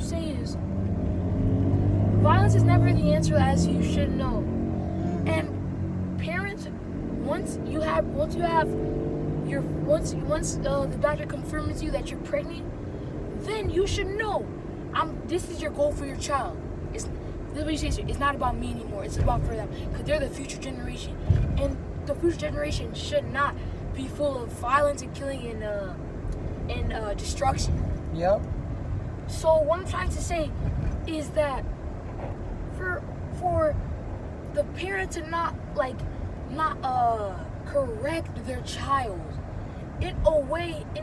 to say is, violence is never the answer, as you should know. And parents, once the doctor confirms you that you're pregnant, then you should know, this is your goal for your child. It's not about me anymore. It's about for them, because they're the future generation, and the future generation should not be full of violence and killing and destruction. Yep. So what I'm trying to say is that for the parent to not correct their child in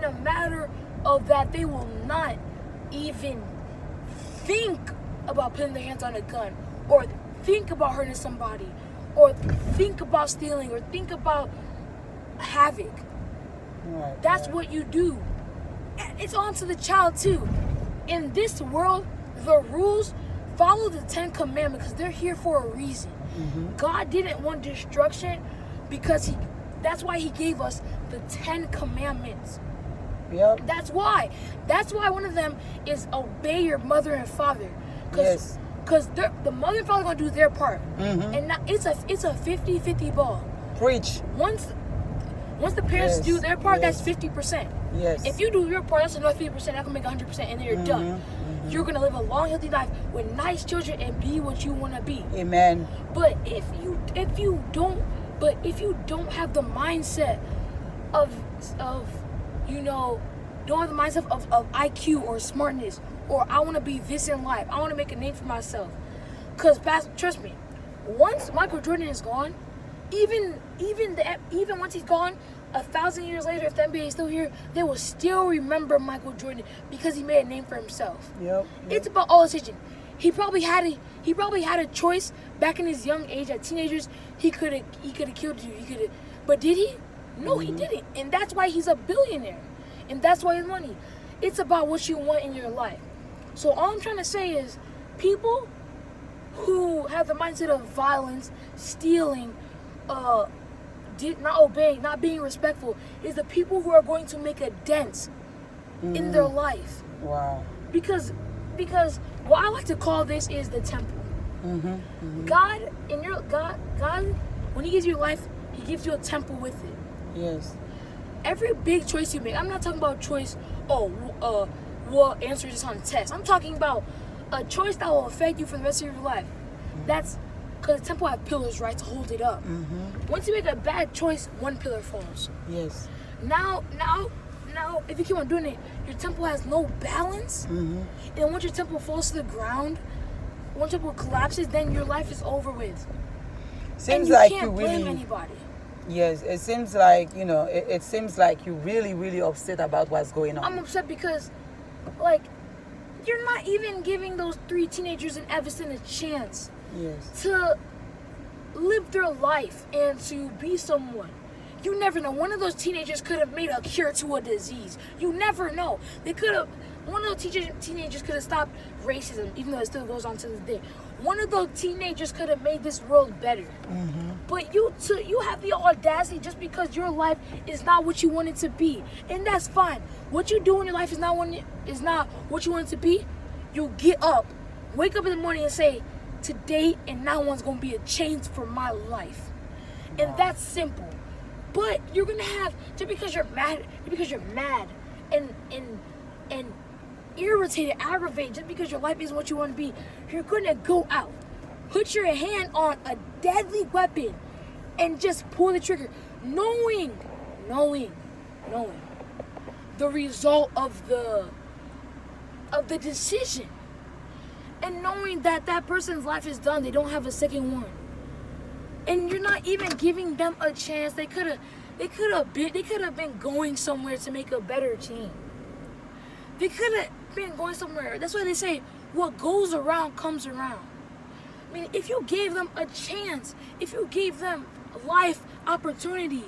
a matter of that they will not even think about putting their hands on a gun, or think about hurting somebody, or think about stealing, or think about havoc. Right, That's right. what you do. And it's on to the child too. In this world, the rules follow the 10 Commandments, because they're here for a reason. God didn't want destruction, because that's why he gave us the 10 Commandments. Yep. That's why one of them is obey your mother and father. Yes. Because the mother and father are going to do their part. And it's a 50-50 ball. Preach. Once the parents Yes, do their part, yes. that's 50%. Yes. If you do your part, that's another 50%. That can make 100%, and then you're done. You're going to live a long, healthy life with nice children and be what you want to be. Amen. But if you don't have the mindset of don't have the mindset of IQ or smartness, or I want to be this in life, I want to make a name for myself. Because trust me, once Michael Jordan is gone, even once he's gone, 1,000 years later, if the NBA is still here, they will still remember Michael Jordan, because he made a name for himself. Yep. It's about all decision. He probably had a choice back in his young age, as teenagers. He could have killed you. But did he? No, he didn't. And that's why he's a billionaire. And that's why his money. It's about what you want in your life. So all I'm trying to say is, people who have the mindset of violence, stealing, not obeying, not being respectful, is the people who are going to make a dent in their life. Wow. Because what I like to call this is the temple. God, when he gives you life, he gives you a temple with it. Yes. Every big choice you make, I'm not talking about choice, what answer is on the test. I'm talking about a choice that will affect you for the rest of your life. That's because the temple has pillars, right, to hold it up. Once you make a bad choice, one pillar falls. Yes. Now, if you keep on doing it, your temple has no balance. And once your temple falls to the ground, once your temple collapses, then your life is over with. Seems and you like can't you blame really. anybody. Yes, it seems like it seems like you're really, really upset about what's going on. I'm upset because, you're not even giving those 3 teenagers in Evanston a chance Yes. to live their life and to be someone. You never know. One of those teenagers could have made a cure to a disease. You never know. One of those teenagers could have stopped racism, even though it still goes on to this day. One of those teenagers could have made this world better. But you have the audacity, just because your life is not what you want it to be, and that's fine. What you do in your life is not what you want it to be. You get up, wake up in the morning, and say, today and now one's gonna be a change for my life, and that's simple. But you're gonna have, just because you're mad and irritated, aggravated, just because your life isn't what you want to be, you're gonna go out, put your hand on a deadly weapon, and just pull the trigger, knowing the result of the decision, and knowing that person's life is done. They don't have a second one, and you're not even giving them a chance. They could have been going somewhere to make a better team. They could have been going somewhere. That's why they say, what goes around comes around. I mean, if you gave them a chance, if you gave them life opportunity,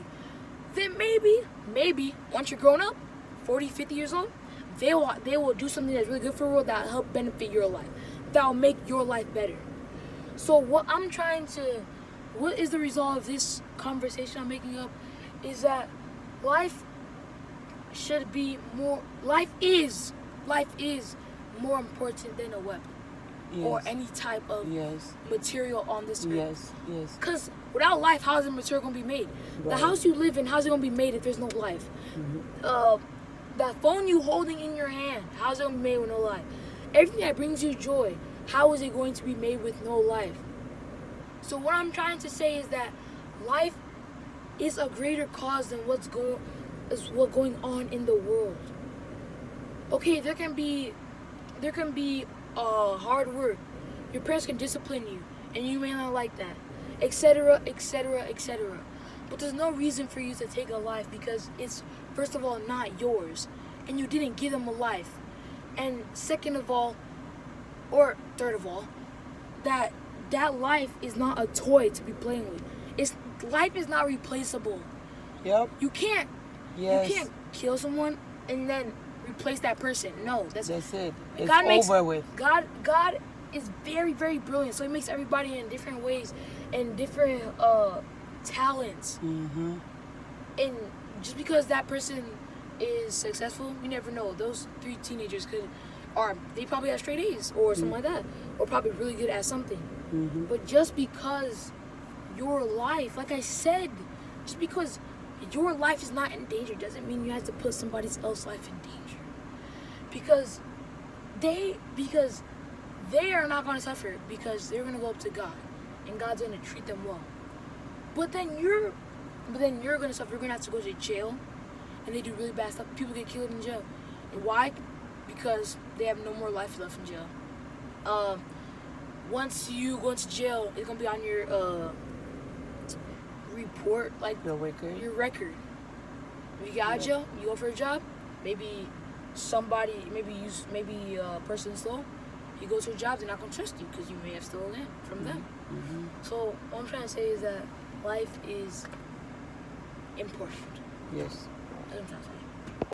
then maybe once you're grown up, 40, 50 years old, they will do something that's really good for the world that will help benefit your life, that will make your life better. So what is the result of this conversation I'm making up is that life is more important than a weapon Yes. or any type of Yes. material on this earth. Yes. Yes. Because without life, how is the material going to be made? The Right. house you live in, how's it going to be made if there's no life? That phone you holding in your hand, how's it going to be made with no life? Everything that brings you joy, how is it going to be made with no life? So what I'm trying to say is that life is a greater cause than what's going on in the world. Okay, there can be hard work. Your parents can discipline you, and you may not like that, etc., etc., etc. But there's no reason for you to take a life because it's, first of all, not yours, and you didn't give them a life. And second of all, or third of all, that life is not a toy to be playing with. Life is not replaceable. Yep. You can't Yes. kill someone and then replace that person. No, That's it. It's God makes- over with. God is very, very brilliant. So he makes everybody in different ways and different talents. Mm-hmm. And just because that person is successful, you never know. Those 3 teenagers they probably have straight A's or something like that, or probably really good at something. Mm-hmm. But just because your life, like I said, just because your life is not in danger doesn't mean you have to put somebody else's life in danger. Because they are not going to suffer because they're going to go up to God and God's going to treat them well. But then you're going to suffer. You're going to have to go to jail, and they do really bad stuff. People get killed in jail. And why? Because they have no more life left in jail. Once you go into jail, it's going to be on your report, like Your record. your record. If you get out of jail, you go for a job, maybe a person stole, you go to a job, they're not going to trust you because you may have stolen it from them. Mm-hmm. So what I'm trying to say is that life is important. Yes. That's what I'm trying to say.